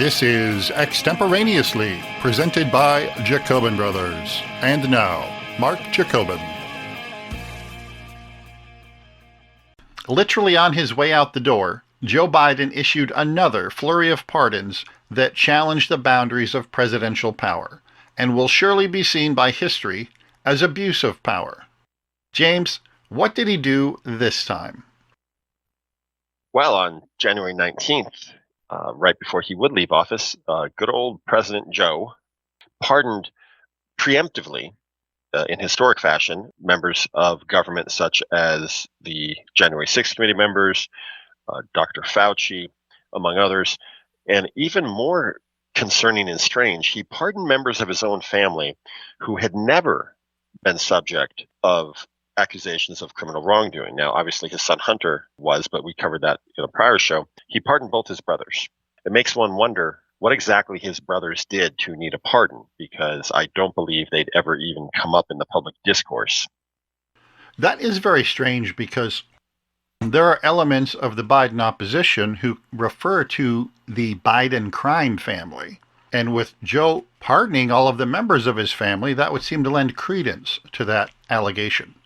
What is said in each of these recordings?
This is Extemporaneously, presented by Jacobin Brothers. And now, Mark Jacobin. Literally on his way out the door, Joe Biden issued another flurry of pardons that challenge the boundaries of presidential power and will surely be seen by history as abuse of power. James, what did he do this time? Well, on January 19th, right before he would leave office, good old President Joe pardoned preemptively, in historic fashion, members of government such as the January 6th committee members, Dr. Fauci, among others, and even more concerning and strange, he pardoned members of his own family who had never been subject of accusations of criminal wrongdoing. Now, obviously, his son Hunter was, but we covered that in a prior show. He pardoned both his brothers. It makes one wonder what exactly his brothers did to need a pardon, because I don't believe they'd ever even come up in the public discourse. That is very strange because there are elements of the Biden opposition who refer to the Biden crime family. And with Joe pardoning all of the members of his family, that would seem to lend credence to that allegation.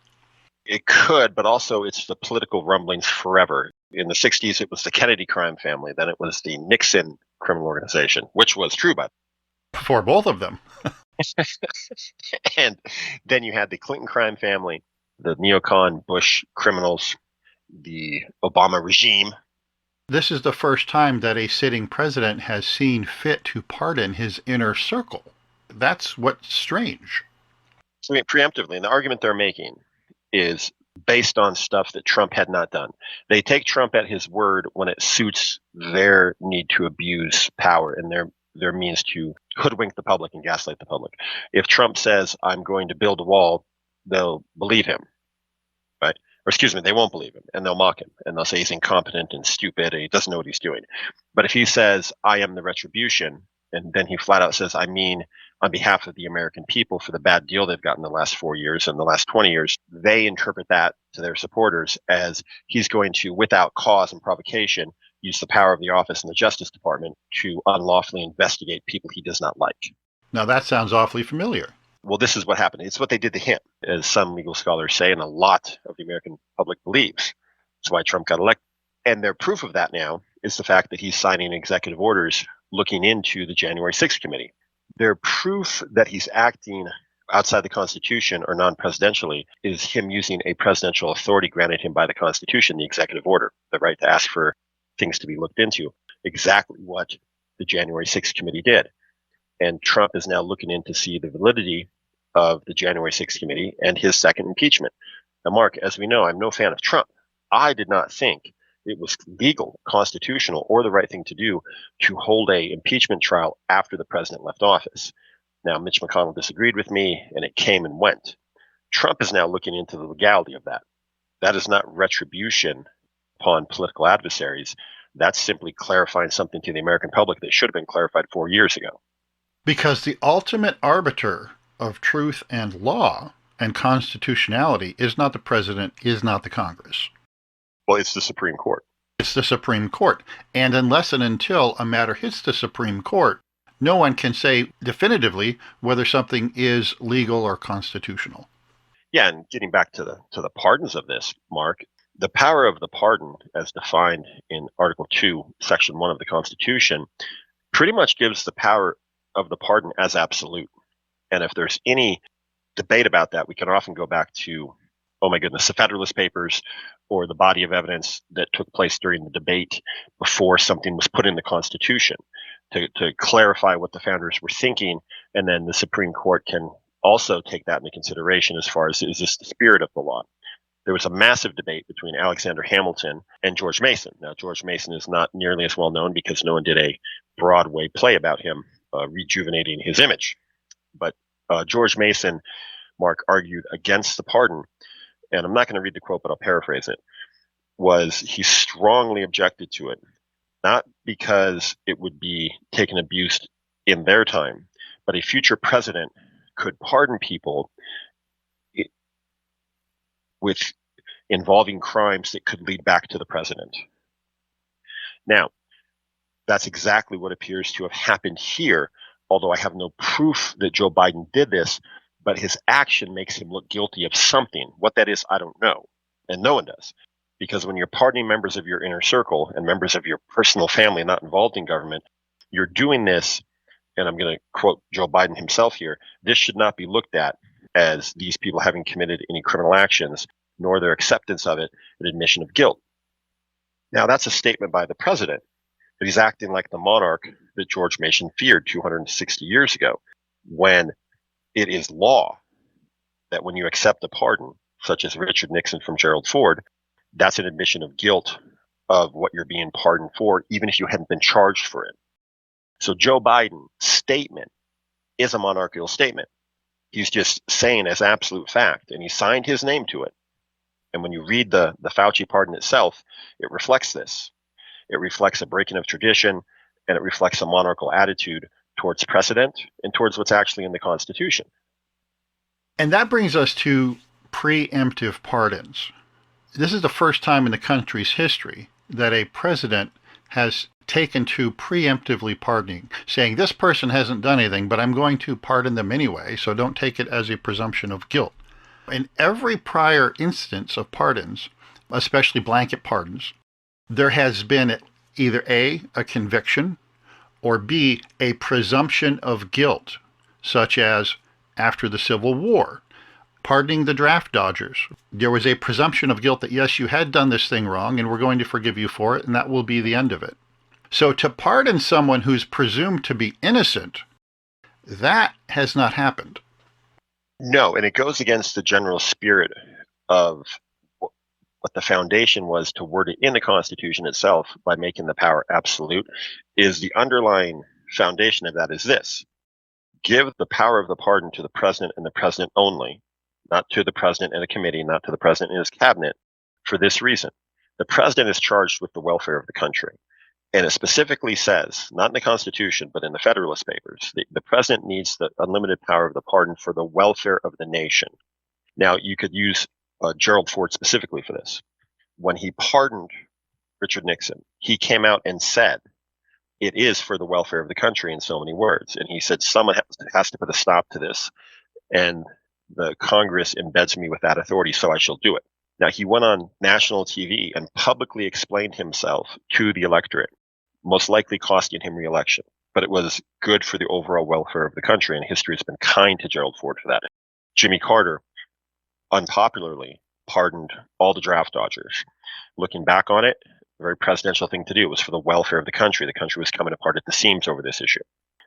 It could, but also it's the political rumblings forever. In the 60s, it was the Kennedy crime family. Then it was the Nixon criminal organization, which was true, but For both of them. and then you had the Clinton crime family, the neocon Bush criminals, the Obama regime. This is the first time that a sitting president has seen fit to pardon his inner circle. That's what's strange. So preemptively, and the argument they're making is based on stuff that Trump had not done. They take Trump at his word when it suits their need to abuse power and their means to hoodwink the public and gaslight the public. If Trump says, I'm going to build a wall, they'll believe him, right? Or excuse me, they won't believe him, and they'll mock him, and they'll say he's incompetent and stupid and he doesn't know what he's doing. But if he says, I am the retribution, and then he flat out says, I mean, on behalf of the American people for the bad deal they've gotten the last 4 years and the last 20 years, they interpret that to their supporters as he's going to, without cause and provocation, use the power of the office in the Justice Department to unlawfully investigate people he does not like. Now that sounds awfully familiar. Well, this is what happened. It's what they did to him, as some legal scholars say, and a lot of the American public believes. That's why Trump got elected. And their proof of that now is the fact that he's signing executive orders looking into the January 6th committee. Their proof that he's acting outside the Constitution or non-presidentially is him using a presidential authority granted him by the Constitution, the executive order, the right to ask for things to be looked into, exactly what the January 6th committee did. And Trump is now looking in to see the validity of the January 6th committee and his second impeachment. Now, Mark, as we know, I'm no fan of Trump. I did not think it was legal, constitutional, or the right thing to do to hold a impeachment trial after the president left office. Now, Mitch McConnell disagreed with me, and it came and went. Trump is now looking into the legality of that. That is not retribution upon political adversaries. That's simply clarifying something to the American public that should have been clarified 4 years ago. Because the ultimate arbiter of truth and law and constitutionality is not the president, is not the Congress. Well, it's the Supreme Court. It's the Supreme Court. And unless and until a matter hits the Supreme Court, no one can say definitively whether something is legal or constitutional. Yeah, and getting back to the pardons of this, Mark, the power of the pardon, as defined in Article 2, Section 1 of the Constitution, pretty much gives the power of the pardon as absolute. And if there's any debate about that, we can often go back to, oh my goodness, the Federalist Papers or the body of evidence that took place during the debate before something was put in the Constitution to clarify what the founders were thinking. And then the Supreme Court can also take that into consideration as far as, is this the spirit of the law? There was a massive debate between Alexander Hamilton and George Mason. Now, George Mason is not nearly as well known because no one did a Broadway play about him, rejuvenating his image. But George Mason, Mark, argued against the pardon, and I'm not going to read the quote, but I'll paraphrase it, was he strongly objected to it, not because it would be taken abuse in their time, but a future president could pardon people with involving crimes that could lead back to the president. Now, That's exactly what appears to have happened here, although I have no proof that Joe Biden did this, but his action makes him look guilty of something. What that is, I don't know, and no one does. Because when you're pardoning members of your inner circle and members of your personal family not involved in government, you're doing this, and I'm going to quote Joe Biden himself here, this should not be looked at as these people having committed any criminal actions, nor their acceptance of it an admission of guilt. Now, that's a statement by the president, but he's acting like the monarch that George Mason feared 260 years ago, when it is law that when you accept a pardon, such as Richard Nixon from Gerald Ford, that's an admission of guilt of what you're being pardoned for, even if you hadn't been charged for it. So Joe Biden's statement is a monarchical statement. He's just saying as absolute fact, and he signed his name to it. And when you read the Fauci pardon itself, it reflects this. It reflects a breaking of tradition, and it reflects a monarchical attitude towards precedent and towards what's actually in the Constitution. And that brings us to preemptive pardons. This is the first time in the country's history that a president has taken to preemptively pardoning, saying this person hasn't done anything, but I'm going to pardon them anyway, so don't take it as a presumption of guilt. In every prior instance of pardons, especially blanket pardons, there has been either A, a conviction, or B, a presumption of guilt, such as after the Civil War, pardoning the draft dodgers. There was a presumption of guilt that, yes, you had done this thing wrong, and we're going to forgive you for it, and that will be the end of it. So to pardon someone who's presumed to be innocent, that has not happened. No, and it goes against the general spirit of what the foundation was to word it in the Constitution itself by making the power absolute. Is the underlying foundation of that is this: give the power of the pardon to the president and the president only, not to the president and a committee, not to the president and his cabinet, for this reason. The president is charged with the welfare of the country. And it specifically says, not in the Constitution, but in the Federalist Papers, the president needs the unlimited power of the pardon for the welfare of the nation. Now, you could use Gerald Ford specifically for this. When he pardoned Richard Nixon, he came out and said, it is for the welfare of the country in so many words. And he said, someone has to put a stop to this, and the Congress embeds me with that authority, so I shall do it. Now, he went on national TV and publicly explained himself to the electorate, most likely costing him re-election. But it was good for the overall welfare of the country, and history has been kind to Gerald Ford for that. Jimmy Carter, unpopularly, pardoned all the draft dodgers. Looking back on it, a very presidential thing to do. It was for the welfare of the country. The country was coming apart at the seams over this issue.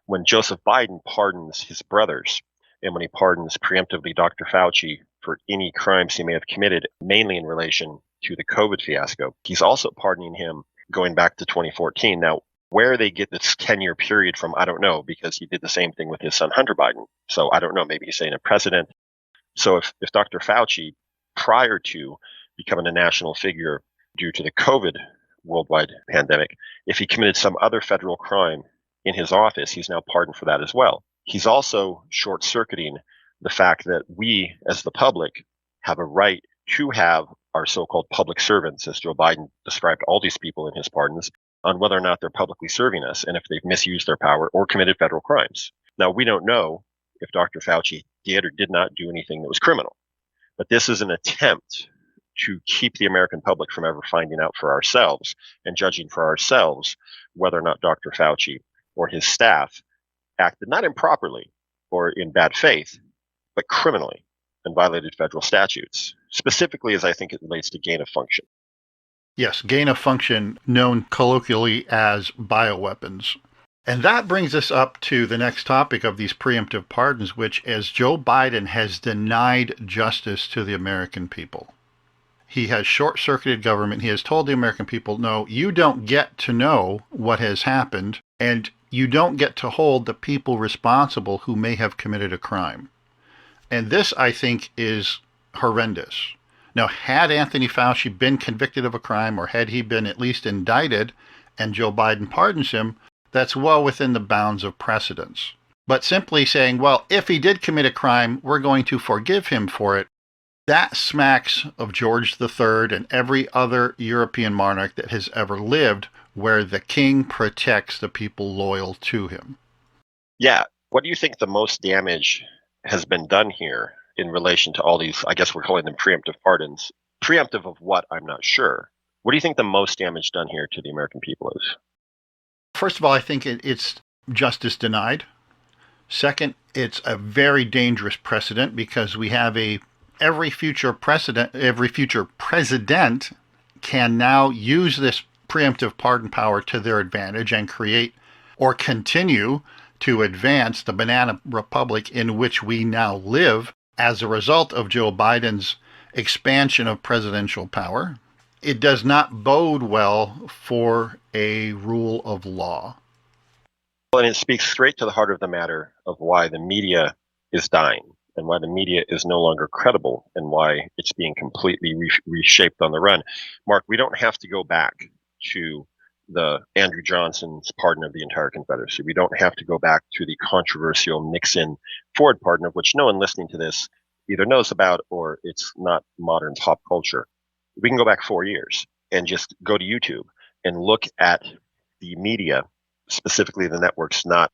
When Joseph Biden pardons his brothers, and when he pardons preemptively Dr. Fauci for any crimes he may have committed, mainly in relation to the COVID fiasco, he's also pardoning him going back to 2014. Now, where they get this 10-year period from, I don't know, because he did the same thing with his son, Hunter Biden. So I don't know, maybe he's saying a president. So if Dr. Fauci, prior to becoming a national figure due to the COVID worldwide pandemic, if he committed some other federal crime in his office, he's now pardoned for that as well. He's also short-circuiting the fact that we, as the public, have a right to have our so-called public servants, as Joe Biden described all these people in his pardons, on whether or not they're publicly serving us and if they've misused their power or committed federal crimes. Now, we don't know if Dr. Fauci did or did not do anything that was criminal, but this is an attempt to keep the American public from ever finding out for ourselves and judging for ourselves whether or not Dr. Fauci or his staff acted not improperly or in bad faith, but criminally and violated federal statutes, specifically as I think it relates to gain of function. Yes, gain of function, known colloquially as bioweapons. And that brings us up to the next topic of these preemptive pardons, which is Joe Biden has denied justice to the American people. He has short-circuited government. He has told the American people, no, you don't get to know what has happened, and you don't get to hold the people responsible who may have committed a crime. And this, I think, is horrendous. Now, had Anthony Fauci been convicted of a crime, or had he been at least indicted, and Joe Biden pardons him, that's well within the bounds of precedence. But simply saying, well, if he did commit a crime, we're going to forgive him for it, that smacks of George III and every other European monarch that has ever lived, where the king protects the people loyal to him. Yeah. What do you think the most damage has been done here in relation to all these, I guess we're calling them preemptive pardons? Preemptive of what, I'm not sure. What do you think the most damage done here to the American people is? First of all, I think it's justice denied. Second, it's a very dangerous precedent because we have every future president can now use this preemptive pardon power to their advantage and create or continue to advance the banana republic in which we now live as a result of Joe Biden's expansion of presidential power. It does not bode well for a rule of law. Well, and it speaks straight to the heart of the matter of why the media is dying and why the media is no longer credible and why it's being completely reshaped on the run. Mark, we don't have to go back to the Andrew Johnson's pardon of the entire Confederacy. We don't have to go back to the controversial Nixon-Ford pardon, of which no one listening to this either knows about or it's not modern pop culture. We can go back 4 years and just go to YouTube and look at the media, specifically the networks not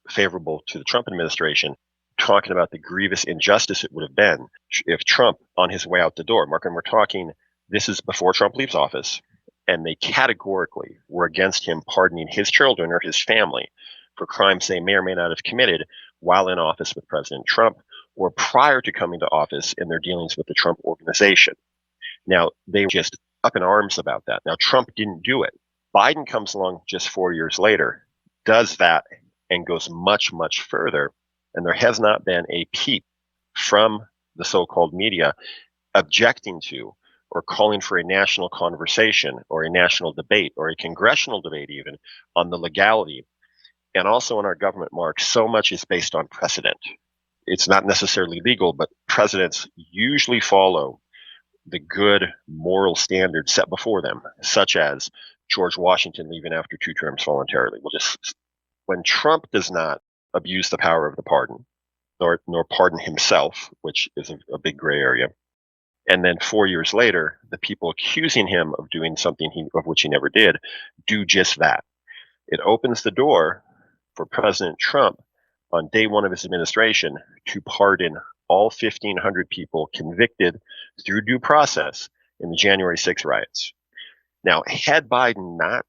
favorable to the Trump administration, talking about the grievous injustice it would have been if Trump, on his way out the door, Mark, and we're talking, this is before Trump leaves office, and they categorically were against him pardoning his children or his family for crimes they may or may not have committed while in office with President Trump or prior to coming to office in their dealings with the Trump organization. Now, they were just up in arms about that. Now, Trump didn't do it. Biden comes along just 4 years later, does that, and goes much, much further. And there has not been a peep from the so-called media objecting to or calling for a national conversation or a national debate or a congressional debate even on the legality. And also in our government, Mark, so much is based on precedent. It's not necessarily legal, but presidents usually follow the good moral standards set before them, such as George Washington leaving after 2 terms voluntarily. When Trump does not abuse the power of the pardon, nor pardon himself, which is a big gray area, and then 4 years later, the people accusing him of doing something of which he never did, do just that. It opens the door for President Trump on day one of his administration to pardon all 1,500 people convicted through due process in the January 6th riots. Now, had Biden not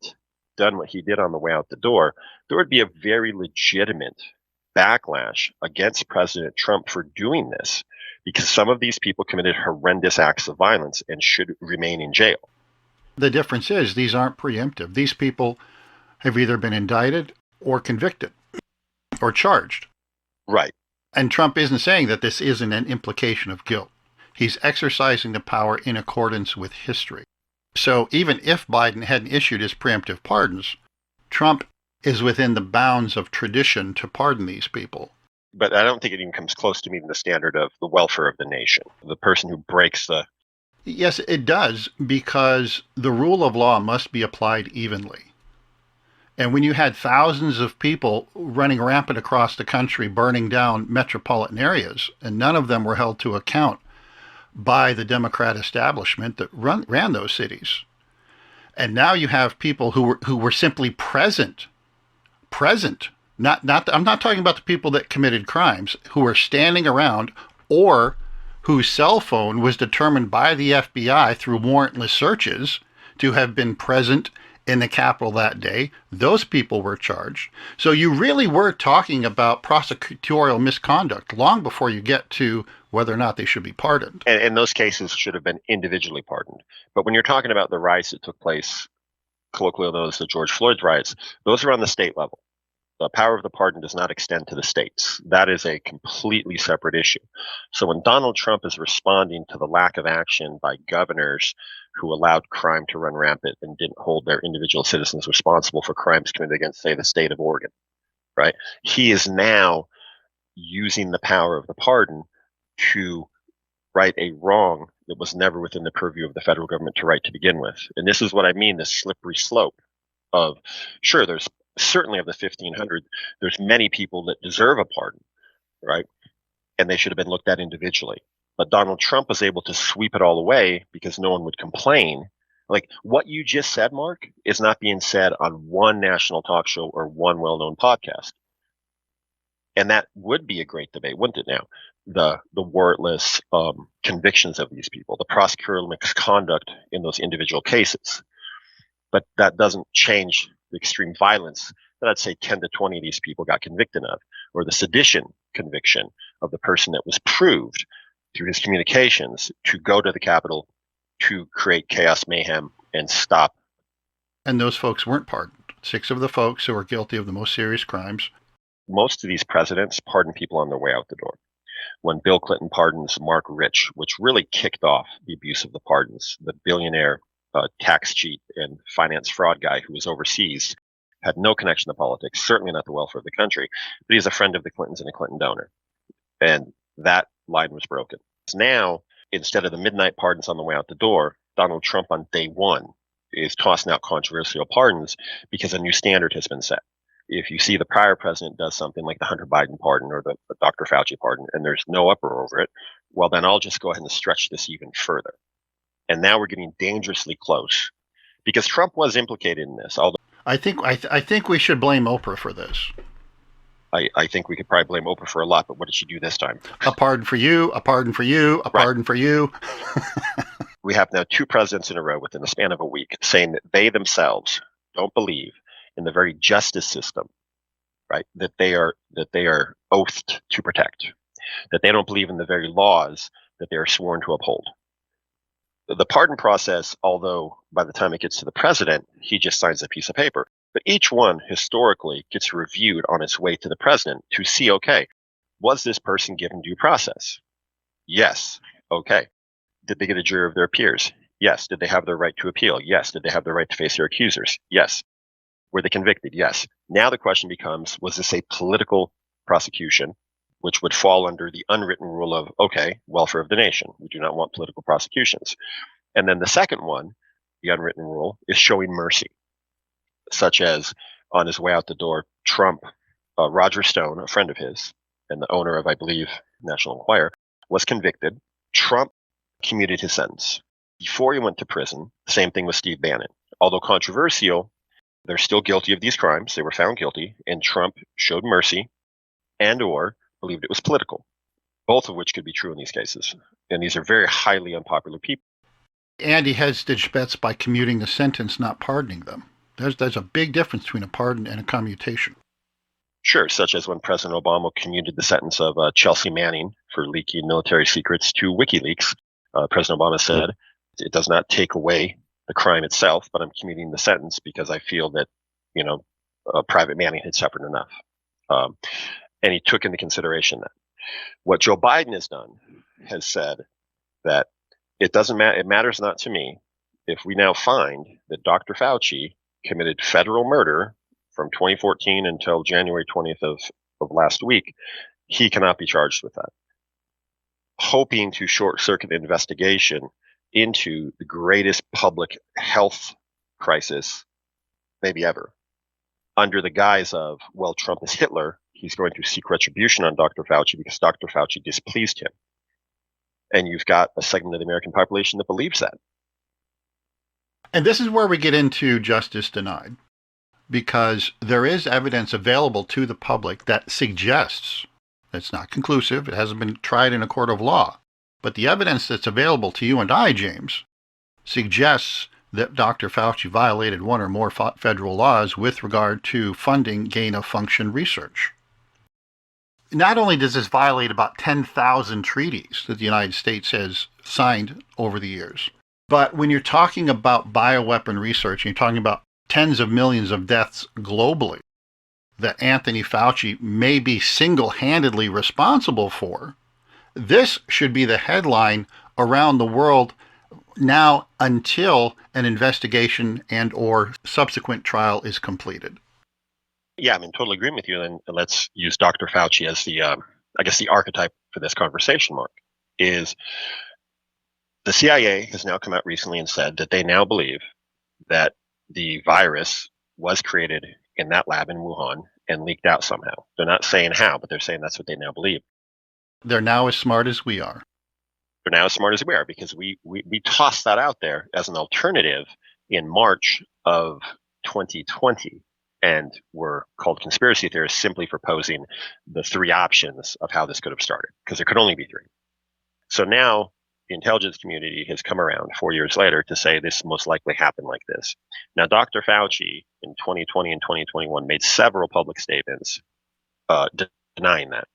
done what he did on the way out the door, there would be a very legitimate backlash against President Trump for doing this, because some of these people committed horrendous acts of violence and should remain in jail. The difference is these aren't preemptive. These people have either been indicted or convicted or charged. Right. And Trump isn't saying that this isn't an implication of guilt. He's exercising the power in accordance with history. So even if Biden hadn't issued his preemptive pardons, Trump is within the bounds of tradition to pardon these people. But I don't think it even comes close to meeting the standard of the welfare of the nation. The person who breaks the... Yes, it does, because the rule of law must be applied evenly. And when you had thousands of people running rampant across the country, burning down metropolitan areas, and none of them were held to account by the Democrat establishment that ran those cities. And now you have people who were simply present. I'm not talking about the people that committed crimes, who were standing around or whose cell phone was determined by the FBI through warrantless searches to have been present in the Capitol that day. Those people were charged. So you really were talking about prosecutorial misconduct long before you get to whether or not they should be pardoned. And those cases should have been individually pardoned. But when you're talking about the riots that took place, colloquially known as the George Floyd riots, those are on the state level. The power of the pardon does not extend to the states. That is a completely separate issue. So when Donald Trump is responding to the lack of action by governors who allowed crime to run rampant and didn't hold their individual citizens responsible for crimes committed against, say, the state of Oregon, right? He is now using the power of the pardon to right a wrong that was never within the purview of the federal government to right to begin with. And this is what I mean, this slippery slope of, sure, there's certainly of the 1,500, there's many people that deserve a pardon, right? And they should have been looked at individually. But Donald Trump was able to sweep it all away because no one would complain Like what you just said, Mark, is not being said on one national talk show or one well-known podcast. And that would be a great debate, wouldn't it now? The warrantless convictions of these people, the prosecutorial misconduct in those individual cases. But that doesn't change the extreme violence that I'd say 10 to 20 of these people got convicted of, or the sedition conviction of the person that was proved through his communications to go to the Capitol to create chaos, mayhem, and stop. And those folks weren't pardoned. 6 of the folks who were guilty of the most serious crimes. Most of these presidents pardon people on their way out the door. When Bill Clinton pardons Mark Rich, which really kicked off the abuse of the pardons, the billionaire tax cheat and finance fraud guy who was overseas, had no connection to politics, certainly not the welfare of the country, but he's a friend of the Clintons and a Clinton donor. And that line was broken. Now, instead of the midnight pardons on the way out the door, Donald Trump on day one is tossing out controversial pardons because a new standard has been set. If you see the prior president does something like the Hunter Biden pardon or the Dr. Fauci pardon, and there's no uproar over it, well, then I'll just go ahead and stretch this even further. And now we're getting dangerously close because Trump was implicated in this. Although I think we should blame Oprah for this. I think we could probably blame Oprah for a lot, but what did she do this time? A pardon for you, a pardon for you, a pardon for you. We have now 2 presidents in a row within the span of a week saying that they themselves don't believe in the very justice system, right? That they are oathed to protect, that they don't believe in the very laws that they are sworn to uphold. The pardon process, although by the time it gets to the president, he just signs a piece of paper, but each one historically gets reviewed on its way to the president to see, okay, was this person given due process? Yes. Okay. Did they get a jury of their peers? Yes. Did they have their right to appeal? Yes. Did they have the right to face their accusers? Yes. Were they convicted? Yes. Now the question becomes, was this a political prosecution, which would fall under the unwritten rule of, okay, welfare of the nation. We do not want political prosecutions. And then the second one, the unwritten rule, is showing mercy, such as on his way out the door, Trump, Roger Stone, a friend of his, and the owner of, I believe, National Enquirer, was convicted. Trump commuted his sentence. Before he went to prison, the same thing with Steve Bannon. Although controversial, they're still guilty of these crimes. They were found guilty, and Trump showed mercy and or believed it was political, both of which could be true in these cases. And these are very highly unpopular people. And he hedged bets by commuting the sentence, not pardoning them. There's a big difference between a pardon and a commutation. Sure, such as when President Obama commuted the sentence of Chelsea Manning for leaking military secrets to WikiLeaks. President Obama said, it does not take away the crime itself, but I'm commuting the sentence because I feel that, Private Manning had suffered enough. And he took into consideration that. What Joe Biden has said that it doesn't matter, it matters not to me if we now find that Dr. Fauci committed federal murder from 2014 until January 20th of last week, he cannot be charged with that. Hoping to short-circuit the investigation into the greatest public health crisis maybe ever, under the guise of, well, Trump is Hitler, he's going to seek retribution on Dr. Fauci because Dr. Fauci displeased him. And you've got a segment of the American population that believes that. And this is where we get into justice denied, because there is evidence available to the public that suggests, it's not conclusive, it hasn't been tried in a court of law, but the evidence that's available to you and I, James, suggests that Dr. Fauci violated one or more federal laws with regard to funding gain-of-function research. Not only does this violate about 10,000 treaties that the United States has signed over the years, but when you're talking about bioweapon research, and you're talking about tens of millions of deaths globally that Anthony Fauci may be single-handedly responsible for, this should be the headline around the world now until an investigation and or subsequent trial is completed. Yeah, I'm in total agreement with you. And let's use Dr. Fauci as the archetype for this conversation, Mark, is the CIA has now come out recently and said that they now believe that the virus was created in that lab in Wuhan and leaked out somehow. They're not saying how, but they're saying that's what they now believe. They're now as smart as we are. They're now as smart as we are because we tossed that out there as an alternative in March of 2020 and were called conspiracy theorists simply for posing the three options of how this could have started, because there could only be three. So now the intelligence community has come around 4 years later to say this most likely happened like this. Now, Dr. Fauci in 2020 and 2021 made several public statements denying that.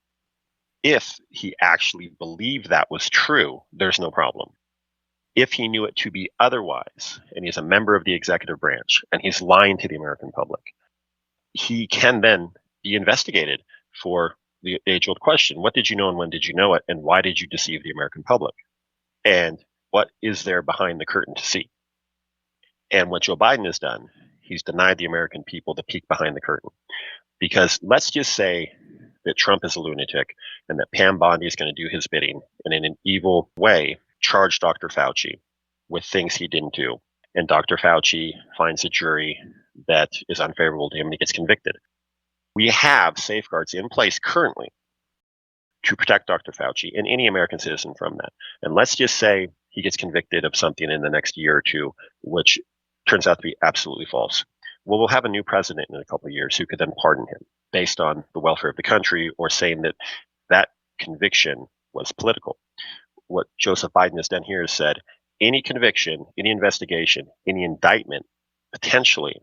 If he actually believed that was true, there's no problem. If he knew it to be otherwise, and he's a member of the executive branch, and he's lying to the American public, he can then be investigated for the age-old question: what did you know and when did you know it, and why did you deceive the American public? And what is there behind the curtain to see? And what Joe Biden has done, he's denied the American people the peek behind the curtain. Because let's just say that Trump is a lunatic and that Pam Bondi is going to do his bidding and in an evil way charge Dr. Fauci with things he didn't do. And Dr. Fauci finds a jury that is unfavorable to him and he gets convicted. We have safeguards in place currently to protect Dr. Fauci and any American citizen from that. And let's just say he gets convicted of something in the next year or two, which turns out to be absolutely false. Well, we'll have a new president in a couple of years who could then pardon him based on the welfare of the country or saying that that conviction was political. What Joseph Biden has done here is said any conviction, any investigation, any indictment potentially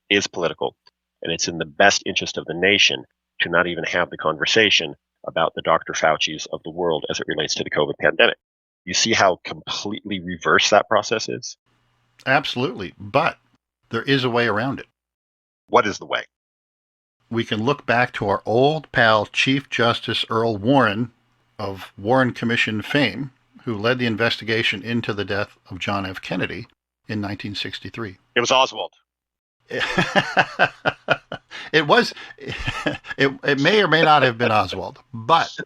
is political. And it's in the best interest of the nation to not even have the conversation about the Dr. Fauci's of the world as it relates to the COVID pandemic. You see how completely reverse that process is? Absolutely. But there is a way around it. What is the way? We can look back to our old pal, Chief Justice Earl Warren of Warren Commission fame, who led the investigation into the death of John F. Kennedy in 1963. It was Oswald. It may or may not have been Oswald, but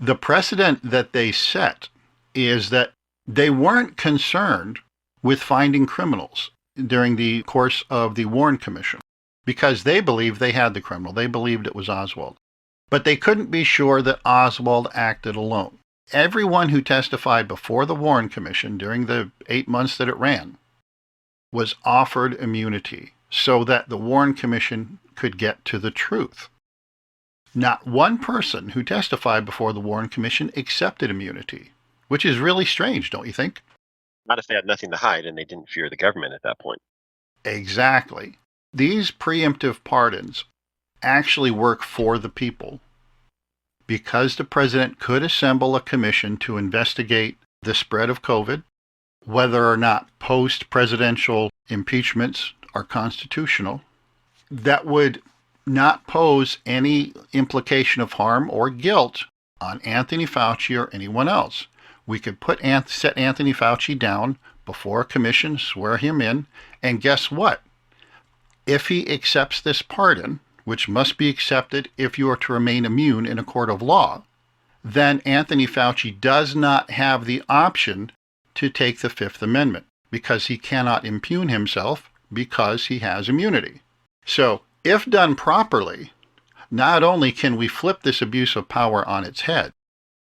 the precedent that they set is that they weren't concerned with finding criminals during the course of the Warren Commission because they believed they had the criminal. They believed it was Oswald. But they couldn't be sure that Oswald acted alone. Everyone who testified before the Warren Commission during the 8 months that it ran was offered immunity so that the Warren Commission could get to the truth. Not one person who testified before the Warren Commission accepted immunity, which is really strange, don't you think? Not if they had nothing to hide and they didn't fear the government at that point. Exactly. These preemptive pardons actually work for the people because the president could assemble a commission to investigate the spread of COVID, whether or not post-presidential impeachments are constitutional. That would not pose any implication of harm or guilt on Anthony Fauci or anyone else. We could set Anthony Fauci down before a commission, swear him in, and guess what? If he accepts this pardon, which must be accepted if you are to remain immune in a court of law, then Anthony Fauci does not have the option to take the Fifth Amendment because he cannot impugn himself because he has immunity. So, if done properly, not only can we flip this abuse of power on its head,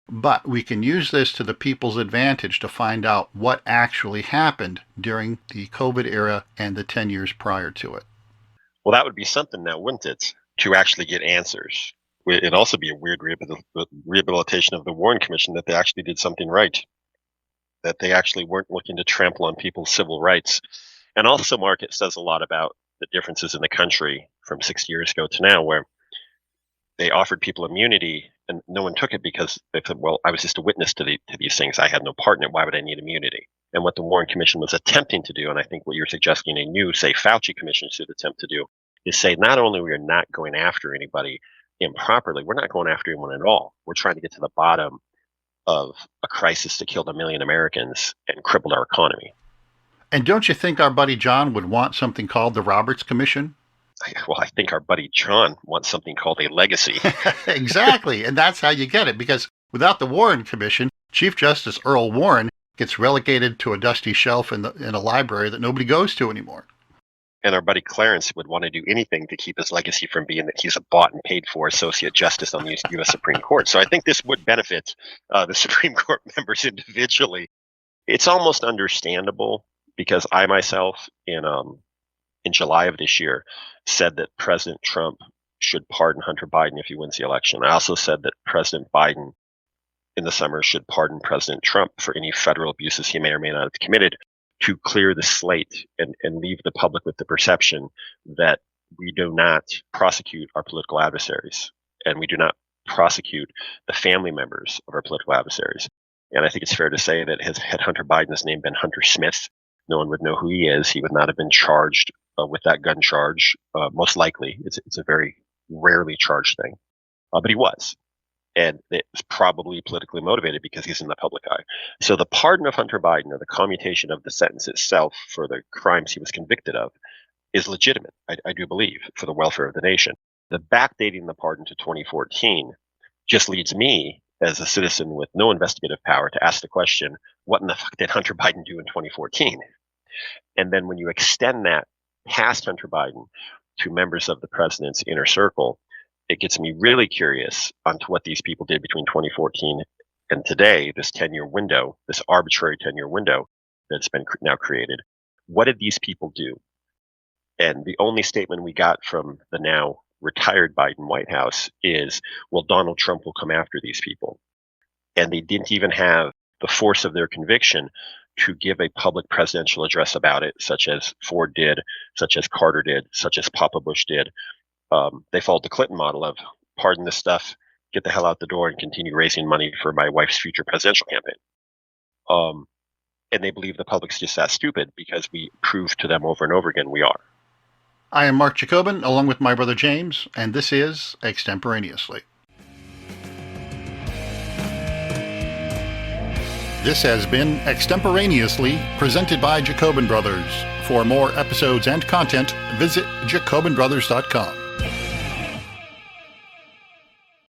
but we can use this to the people's advantage to find out what actually happened during the COVID era and the 10 years prior to it. Well, that would be something now, wouldn't it, to actually get answers? It'd also be a weird rehabilitation of the Warren Commission that they actually did something right, that they actually weren't looking to trample on people's civil rights. And also, Mark, it says a lot about the differences in the country from 6 years ago to now, where they offered people immunity and no one took it because they said, well, I was just a witness to these things. I had no part in it. Why would I need immunity? And what the Warren Commission was attempting to do, and I think what you're suggesting a new, say, Fauci Commission should attempt to do, is say not only we are not going after anybody improperly, we're not going after anyone at all. We're trying to get to the bottom of a crisis that killed 1 million Americans and crippled our economy. And don't you think our buddy John would want something called the Roberts Commission? Well, I think our buddy John wants something called a legacy. Exactly. And that's how you get it. Because without the Warren Commission, Chief Justice Earl Warren gets relegated to a dusty shelf in a library that nobody goes to anymore. And our buddy Clarence would want to do anything to keep his legacy from being that he's a bought and paid for associate justice on the U.S. Supreme Court. So I think this would benefit the Supreme Court members individually. It's almost understandable because I myself, in July of this year, said that President Trump should pardon Hunter Biden if he wins the election. I also said that President Biden in the summer should pardon President Trump for any federal abuses he may or may not have committed, to clear the slate and leave the public with the perception that we do not prosecute our political adversaries and we do not prosecute the family members of our political adversaries. And I think it's fair to say that had Hunter Biden's name been Hunter Smith, no one would know who he is. He would not have been charged with that gun charge. Most likely, it's a very rarely charged thing, but he was. And it's probably politically motivated because he's in the public eye. So the pardon of Hunter Biden, or the commutation of the sentence itself for the crimes he was convicted of, is legitimate, I do believe, for the welfare of the nation. The backdating the pardon to 2014 just leads me, as a citizen with no investigative power, to ask the question, what in the fuck did Hunter Biden do in 2014? And then when you extend that past Hunter Biden to members of the president's inner circle, it gets me really curious onto what these people did between 2014 and today, this 10-year window, this arbitrary 10-year window that's been now created. What did these people do? And the only statement we got from the now retired Biden White House is, well, Donald Trump will come after these people. And they didn't even have the force of their conviction to give a public presidential address about it, such as Ford did, such as Carter did, such as Papa Bush did. They followed the Clinton model of pardon this stuff, get the hell out the door, and continue raising money for my wife's future presidential campaign. And they believe the public's just that stupid because we prove to them over and over again we are. I am Mark Jacobin, along with my brother James, and this is Extemporaneously. This has been Extemporaneously, presented by Jacobin Brothers. For more episodes and content, visit jacobinbrothers.com.